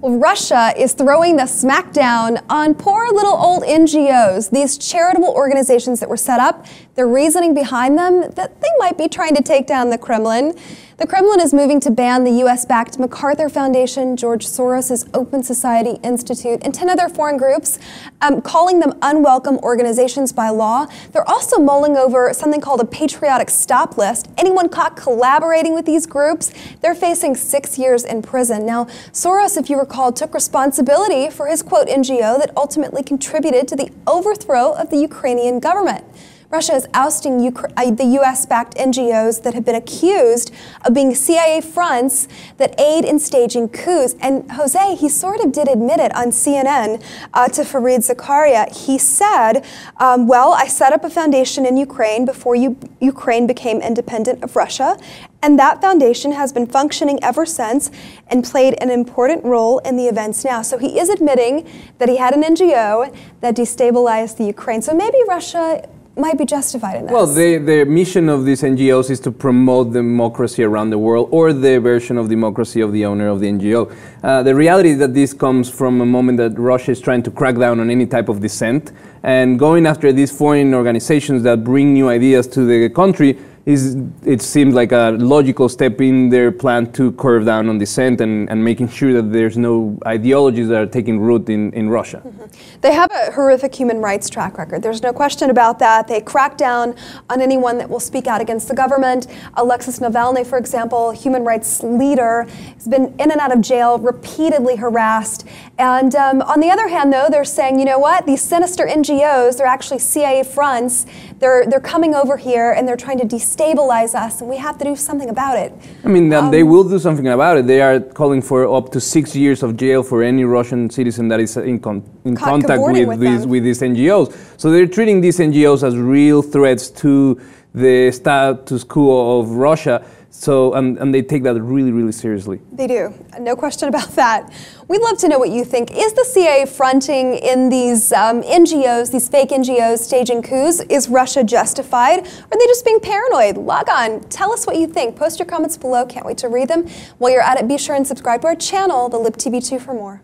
Well, Russia is throwing the smackdown on poor little old NGOs, these charitable organizations that were set up. The reasoning behind them that they might be trying to take down the Kremlin. The Kremlin is moving to ban the U.S.-backed MacArthur Foundation, George Soros' Open Society Institute, and 10 other foreign groups, calling them unwelcome organizations by law. They're also mulling over something called a patriotic stop list. Anyone caught collaborating with these groups, they're facing 6 years in prison. Now, Soros, if you recall, took responsibility for his, quote, NGO that ultimately contributed to the overthrow of the Ukrainian government. Russia is ousting the U.S.-backed NGOs that have been accused of being CIA fronts that aid in staging coups. And Jose, he sort of did admit it on CNN to Fareed Zakaria. He said, well, I set up a foundation in Ukraine before Ukraine became independent of Russia. And that foundation has been functioning ever since and played an important role in the events now. So he is admitting that he had an NGO that destabilized the Ukraine. So maybe Russia might be justified in this. Well, the mission of these NGOs is to promote democracy around the world, or the version of democracy of the owner of the NGO. The reality is that this comes from a moment that Russia is trying to crack down on any type of dissent, and going after these foreign organizations that bring new ideas to the country it seems like a logical step in their plan to curve down on dissent and making sure that there's no ideologies that are taking root in Russia. Mm-hmm. They have a horrific human rights track record. There's no question about that. They crack down on anyone that will speak out against the government. Alexei Navalny, for example, human rights leader, has been in and out of jail, repeatedly harassed. And on the other hand, though, they're saying, you know what? These sinister NGOs, they're actually CIA fronts. They're coming over here and they're trying to destabilize us, and we have to do something about it. I mean, they will do something about it. They are calling for up to 6 years of jail for any Russian citizen that is in contact with these NGOs. So they're treating these NGOs as real threats to the status quo of Russia. So, and they take that really, really seriously. They do. No question about that. We'd love to know what you think. Is the CIA fronting in these NGOs, these fake NGOs staging coups? Is Russia justified? Or are they just being paranoid? Log on. Tell us what you think. Post your comments below. Can't wait to read them. While you're at it, be sure and subscribe to our channel, the LibTV2, for more.